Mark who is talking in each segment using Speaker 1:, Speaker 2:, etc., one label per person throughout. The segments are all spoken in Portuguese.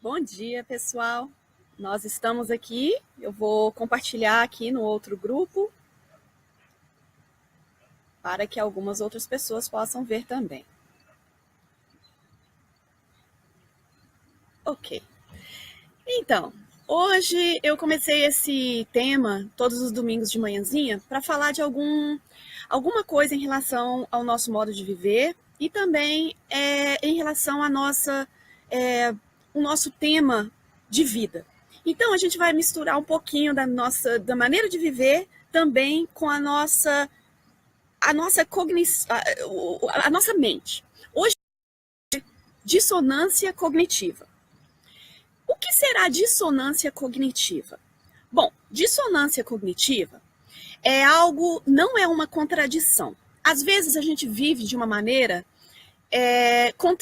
Speaker 1: Bom dia, pessoal. Nós estamos aqui. Eu vou compartilhar aqui no outro grupo para que algumas outras pessoas possam ver também. Ok. Então, hoje eu comecei esse tema todos os domingos de manhãzinha para falar de alguma coisa em relação ao nosso modo de viver e também em relação o nosso tema de vida. Então, a gente vai misturar um pouquinho da maneira de viver também com a nossa cognição, a nossa mente. Hoje, dissonância cognitiva. O que será dissonância cognitiva? Bom, dissonância cognitiva não é uma contradição. Às vezes a gente vive de uma maneira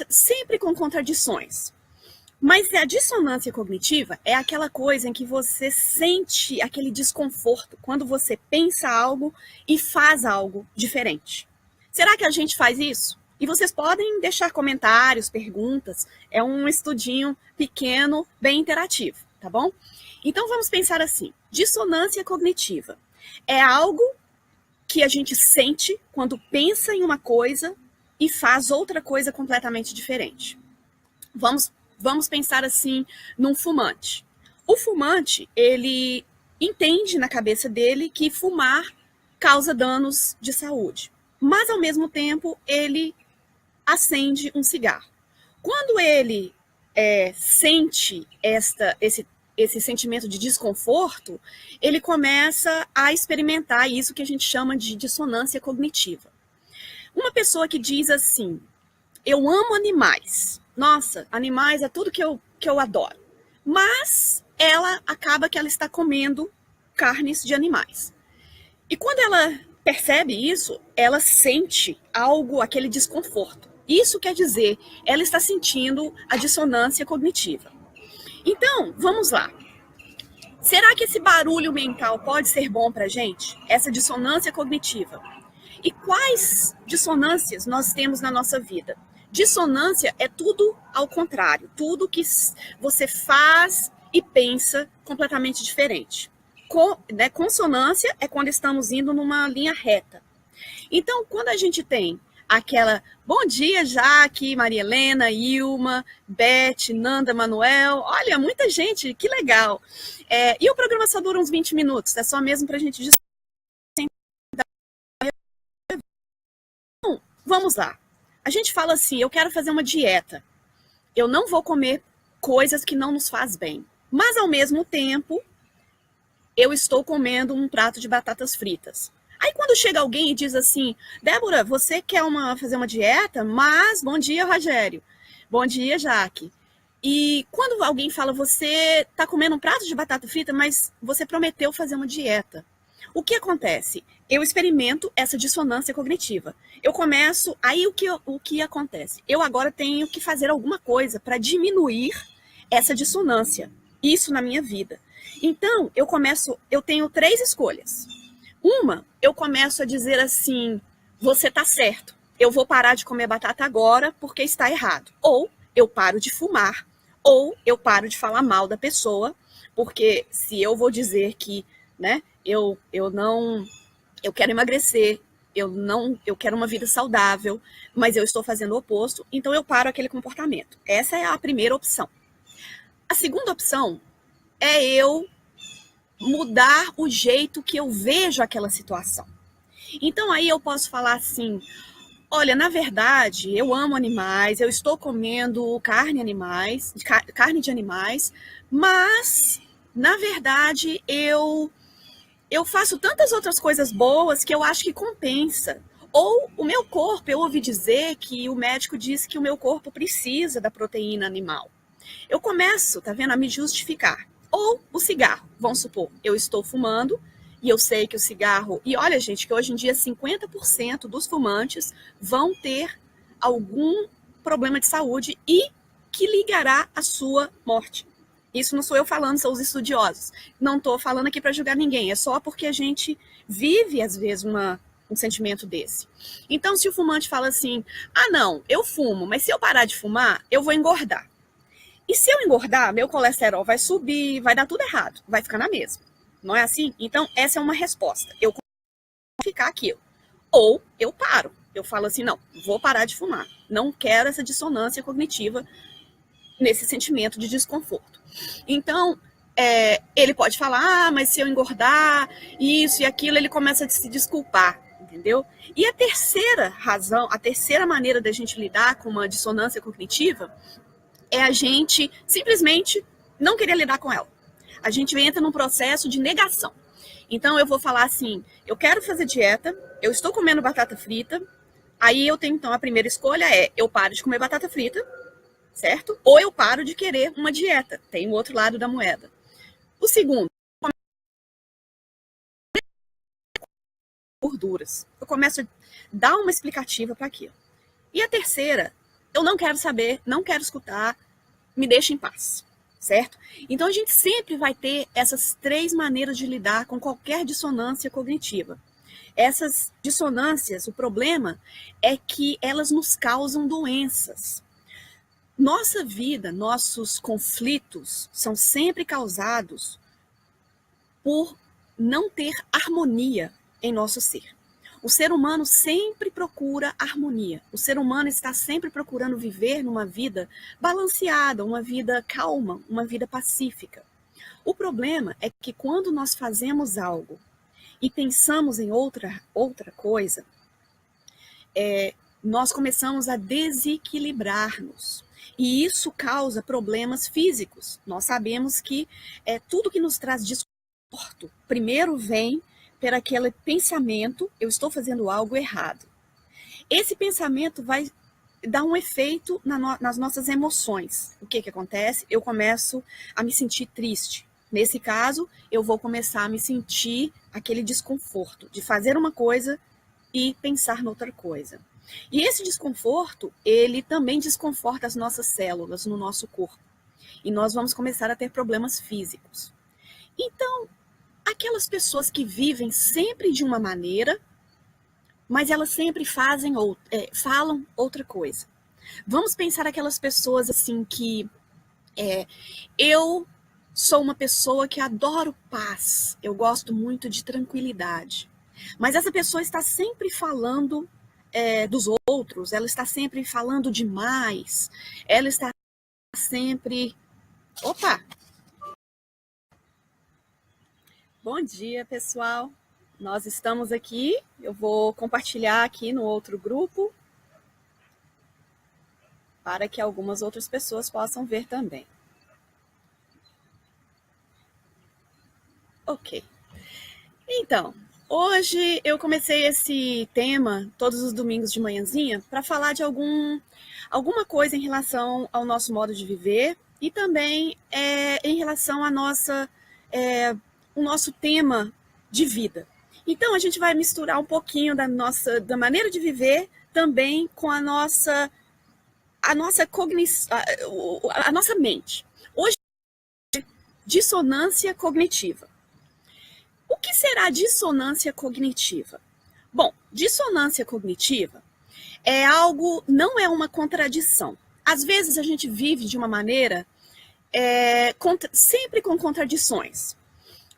Speaker 1: sempre com contradições. Mas a dissonância cognitiva é aquela coisa em que você sente aquele desconforto quando você pensa algo e faz algo diferente. Será que a gente faz isso? E vocês podem deixar comentários, perguntas. É um estudinho pequeno, bem interativo, tá bom? Então vamos pensar assim: dissonância cognitiva é algo que a gente sente quando pensa em uma coisa e faz outra coisa completamente diferente. Vamos pensar assim num fumante. O fumante, ele entende na cabeça dele que fumar causa danos de saúde, mas ao mesmo tempo ele acende um cigarro. Quando ele sente esse sentimento de desconforto, ele começa a experimentar isso que a gente chama de dissonância cognitiva. Uma pessoa que diz assim: eu amo animais. Nossa, animais é tudo que eu adoro. Mas ela acaba que ela está comendo carnes de animais. E quando ela percebe isso, ela sente aquele desconforto. Isso quer dizer, ela está sentindo a dissonância cognitiva. Então, vamos lá. Será que esse barulho mental pode ser bom para a gente? Essa dissonância cognitiva. E quais dissonâncias nós temos na nossa vida? Dissonância é tudo ao contrário, tudo que você faz e pensa completamente diferente. Consonância é quando estamos indo numa linha reta. Então, quando a gente tem aquela bom dia, Jaque, Maria Helena, Ilma, Beth, Nanda, Manuel, olha, muita gente, que legal. E o programa só dura uns 20 minutos, é só mesmo para a gente Então, vamos lá. A gente fala assim: eu quero fazer uma dieta. Eu não vou comer coisas que não nos faz bem. Mas, ao mesmo tempo, eu estou comendo um prato de batatas fritas. Aí, quando chega alguém e diz assim: Débora, você quer fazer uma dieta? Mas, bom dia, Rogério. Bom dia, Jaque. E quando alguém fala: você está comendo um prato de batata frita, mas você prometeu fazer uma dieta. O que acontece? Eu experimento essa dissonância cognitiva. Eu começo, aí o que acontece? Eu agora tenho que fazer alguma coisa para diminuir essa dissonância, isso na minha vida. Então, eu tenho 3 escolhas. Uma, eu começo a dizer assim: você está certo, eu vou parar de comer batata agora porque está errado. Ou eu paro de fumar, ou eu paro de falar mal da pessoa, porque se eu vou dizer que, né, eu quero emagrecer, eu quero uma vida saudável, mas eu estou fazendo o oposto, então eu paro aquele comportamento. Essa é a primeira opção. A segunda opção é eu mudar o jeito que eu vejo aquela situação. Então aí eu posso falar assim: olha, na verdade, eu amo animais, eu estou comendo carne de animais, mas na verdade eu faço tantas outras coisas boas que eu acho que compensa. Ou o meu corpo, eu ouvi dizer que o médico disse que o meu corpo precisa da proteína animal. Eu começo, tá vendo, a me justificar. Ou o cigarro, vamos supor, eu estou fumando e eu sei que o cigarro... E olha, gente, que hoje em dia 50% dos fumantes vão ter algum problema de saúde e que ligará à sua morte. Isso não sou eu falando, são os estudiosos. Não estou falando aqui para julgar ninguém, é só porque a gente vive, às vezes, um sentimento desse. Então, se o fumante fala assim: ah, não, eu fumo, mas se eu parar de fumar, eu vou engordar. E se eu engordar, meu colesterol vai subir, vai dar tudo errado, vai ficar na mesma. Não é assim? Então, essa é uma resposta. Eu vou ficar aquilo. Ou eu paro. Eu falo assim, não, vou parar de fumar. Não quero essa dissonância cognitiva nesse sentimento de desconforto. Então, ele pode falar, mas se eu engordar, isso e aquilo, ele começa a se desculpar, entendeu? E a terceira razão, a terceira maneira da gente lidar com uma dissonância cognitiva é a gente simplesmente não querer lidar com ela. A gente entra num processo de negação. Então, eu vou falar assim, eu quero fazer dieta, eu estou comendo batata frita, aí eu tenho, então, a primeira escolha é, eu paro de comer batata frita, certo? Ou eu paro de querer uma dieta, tem o outro lado da moeda. O segundo, gorduras. Eu começo a dar uma explicativa para aquilo. E a terceira, eu não quero saber, não quero escutar, me deixa em paz, certo? Então a gente sempre vai ter essas três maneiras de lidar com qualquer dissonância cognitiva. Essas dissonâncias, o problema é que elas nos causam doenças. Nossa vida, nossos conflitos são sempre causados por não ter harmonia em nosso ser. O ser humano sempre procura harmonia. O ser humano está sempre procurando viver numa vida balanceada, uma vida calma, uma vida pacífica. O problema é que quando nós fazemos algo e pensamos em outra coisa, nós começamos a desequilibrar-nos. E isso causa problemas físicos. Nós sabemos que tudo que nos traz desconforto, primeiro vem por aquele pensamento, eu estou fazendo algo errado. Esse pensamento vai dar um efeito nas nossas emoções. O que acontece? Eu começo a me sentir triste. Nesse caso, eu vou começar a me sentir aquele desconforto de fazer uma coisa e pensar noutra coisa. E esse desconforto, ele também desconforta as nossas células no nosso corpo. E nós vamos começar a ter problemas físicos. Então, aquelas pessoas que vivem sempre de uma maneira, mas elas sempre falam outra coisa. Vamos pensar aquelas pessoas assim que eu sou uma pessoa que adoro paz, eu gosto muito de tranquilidade. Mas essa pessoa está sempre falando dos outros, ela está sempre falando demais, ela está sempre... Opa! Bom dia, pessoal. Nós estamos aqui, eu vou compartilhar aqui no outro grupo para que algumas outras pessoas possam ver também. Ok. Então, hoje eu comecei esse tema, todos os domingos de manhãzinha, para falar de alguma coisa em relação ao nosso modo de viver e também em relação à o nosso tema de vida. Então, a gente vai misturar um pouquinho da maneira de viver também com a nossa cognição, a nossa mente. Hoje, dissonância cognitiva. O que será dissonância cognitiva? Bom, dissonância cognitiva não é uma contradição. Às vezes a gente vive de uma maneira sempre com contradições.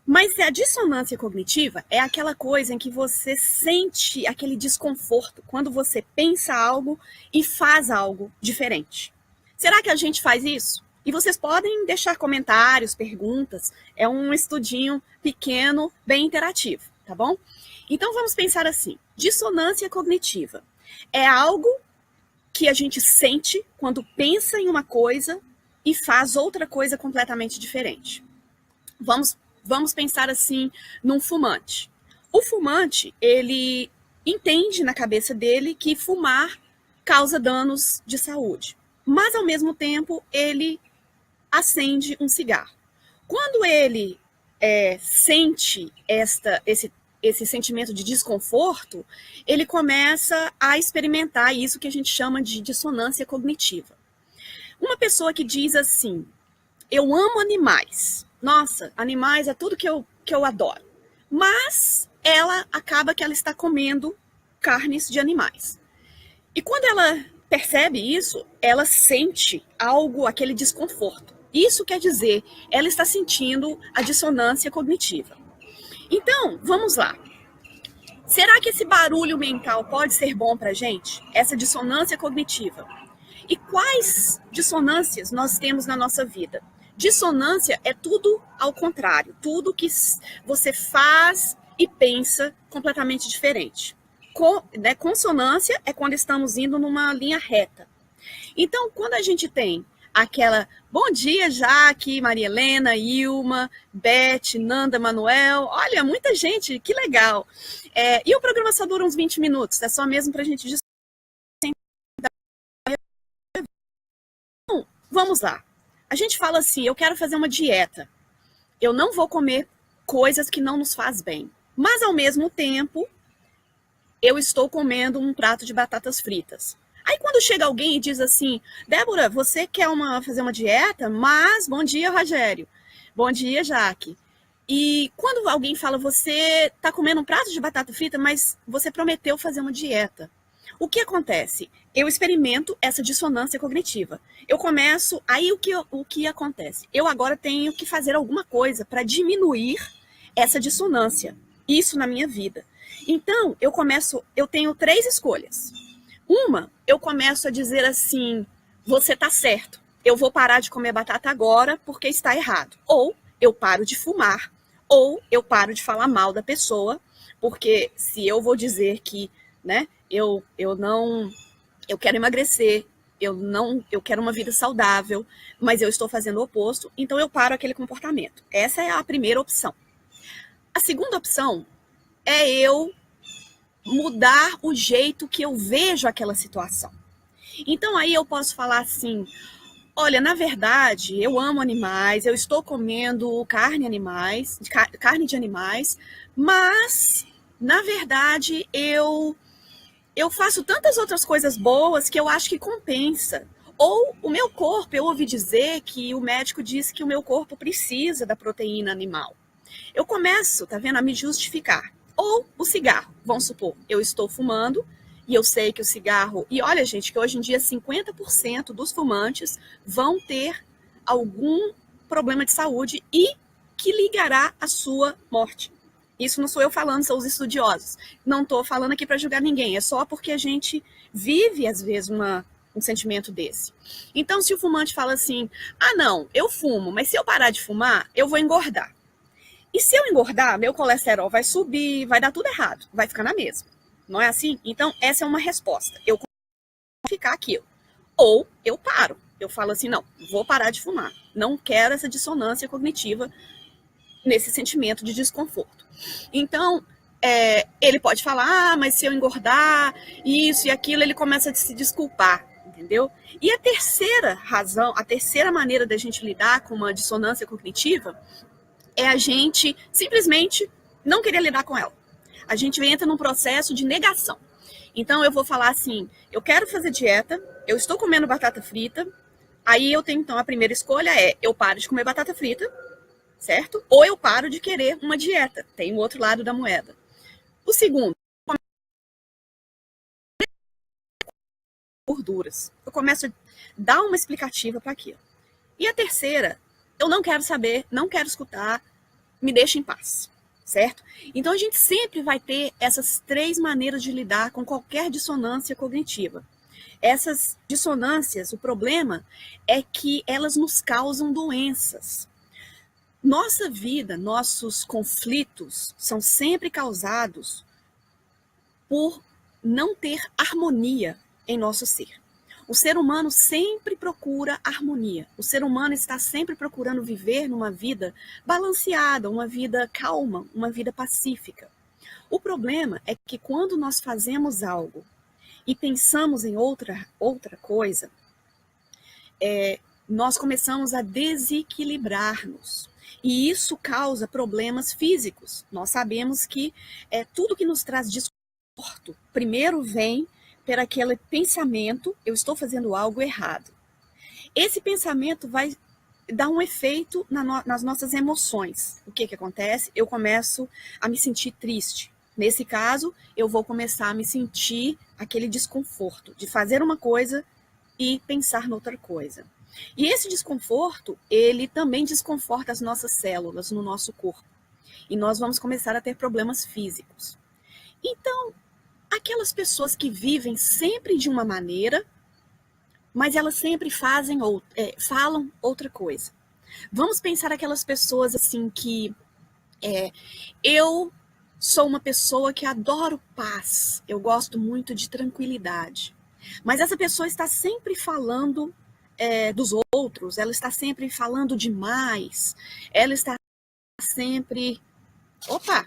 Speaker 1: Mas a dissonância cognitiva é aquela coisa em que você sente aquele desconforto quando você pensa algo e faz algo diferente. Será que a gente faz isso? E vocês podem deixar comentários, perguntas. É um estudinho pequeno, bem interativo, tá bom? Então vamos pensar assim: dissonância cognitiva é algo que a gente sente quando pensa em uma coisa e faz outra coisa completamente diferente. Vamos pensar assim num fumante. O fumante, ele entende na cabeça dele que fumar causa danos de saúde. Mas, ao mesmo tempo, ele acende um cigarro. Quando ele sente esse sentimento de desconforto, ele começa a experimentar isso que a gente chama de dissonância cognitiva. Uma pessoa que diz assim: eu amo animais. Nossa, animais é tudo que eu adoro. Mas ela acaba que ela está comendo carnes de animais. E quando ela percebe isso, ela sente algo, aquele desconforto. Isso quer dizer, ela está sentindo a dissonância cognitiva. Então, vamos lá. Será que esse barulho mental pode ser bom para a gente? Essa dissonância cognitiva. E quais dissonâncias nós temos na nossa vida? Dissonância é tudo ao contrário, tudo que você faz e pensa completamente diferente. Consonância é quando estamos indo numa linha reta. Então, quando a gente tem aquela bom dia, Jaque, Maria Helena, Ilma, Beth, Nanda, Manuel, olha, muita gente, que legal. E o programa só dura uns 20 minutos, é só mesmo para a gente discutir. Então, vamos lá. A gente fala assim, eu quero fazer uma dieta. Eu não vou comer coisas que não nos faz bem. Mas, ao mesmo tempo, eu estou comendo um prato de batatas fritas. Aí quando chega alguém e diz assim, Débora, você quer fazer uma dieta? Mas, bom dia, Rogério. Bom dia, Jaque. E quando alguém fala, você está comendo um prato de batata frita, mas você prometeu fazer uma dieta. O que acontece? Eu experimento essa dissonância cognitiva. Eu começo, aí o que acontece? Eu agora tenho que fazer alguma coisa para diminuir essa dissonância. Isso na minha vida. Então, eu tenho 3 escolhas. Uma, eu começo a dizer assim, você tá certo, eu vou parar de comer batata agora porque está errado. Ou eu paro de fumar, ou eu paro de falar mal da pessoa, porque se eu vou dizer que, né, eu quero emagrecer, eu quero uma vida saudável, mas eu estou fazendo o oposto, então eu paro aquele comportamento. Essa é a primeira opção. A segunda opção é eu mudar o jeito que eu vejo aquela situação. Então aí eu posso falar assim, olha, na verdade, eu amo animais, eu estou comendo carne de animais, mas na verdade eu faço tantas outras coisas boas que eu acho que compensa. Ou o meu corpo, eu ouvi dizer que o médico disse que o meu corpo precisa da proteína animal. Eu começo, tá vendo, a me justificar. Ou o cigarro, vamos supor, eu estou fumando e eu sei que o cigarro... E olha, gente, que hoje em dia 50% dos fumantes vão ter algum problema de saúde e que ligará à sua morte. Isso não sou eu falando, são os estudiosos. Não estou falando aqui para julgar ninguém, é só porque a gente vive, às vezes, um sentimento desse. Então, se o fumante fala assim, não, eu fumo, mas se eu parar de fumar, eu vou engordar. E se eu engordar, meu colesterol vai subir, vai dar tudo errado, vai ficar na mesma. Não é assim? Então, essa é uma resposta. Eu vou ficar aquilo. Ou eu paro. Eu falo assim, não, vou parar de fumar. Não quero essa dissonância cognitiva nesse sentimento de desconforto. Então, ele pode falar, mas se eu engordar, isso e aquilo, ele começa a se desculpar, entendeu? E a terceira razão, a terceira maneira da gente lidar com uma dissonância cognitiva é a gente simplesmente não querer lidar com ela. A gente entra num processo de negação. Então, eu vou falar assim, eu quero fazer dieta, eu estou comendo batata frita, aí eu tenho, então, a primeira escolha eu paro de comer batata frita, certo? Ou eu paro de querer uma dieta. Tem o outro lado da moeda. O segundo, gorduras. Eu começo a dar uma explicativa para aquilo. E a terceira, eu não quero saber, não quero escutar, me deixa em paz, certo? Então a gente sempre vai ter essas 3 maneiras de lidar com qualquer dissonância cognitiva. Essas dissonâncias, o problema é que elas nos causam doenças. Nossa vida, nossos conflitos são sempre causados por não ter harmonia em nosso ser. O ser humano sempre procura harmonia. O ser humano está sempre procurando viver numa vida balanceada, uma vida calma, uma vida pacífica. O problema é que quando nós fazemos algo e pensamos em outra coisa, nós começamos a desequilibrar-nos. E isso causa problemas físicos. Nós sabemos que tudo que nos traz desconforto, primeiro vem por aquele pensamento, eu estou fazendo algo errado. Esse pensamento vai dar um efeito nas nossas emoções. O que acontece? Eu começo a me sentir triste. Nesse caso, eu vou começar a me sentir aquele desconforto de fazer uma coisa e pensar noutra coisa. E esse desconforto, ele também desconforta as nossas células no nosso corpo. E nós vamos começar a ter problemas físicos. Então, aquelas pessoas que vivem sempre de uma maneira, mas elas sempre falam outra coisa. Vamos pensar aquelas pessoas assim que eu sou uma pessoa que adoro paz, eu gosto muito de tranquilidade. Mas essa pessoa está sempre falando dos outros, ela está sempre falando demais, ela está sempre. Opa!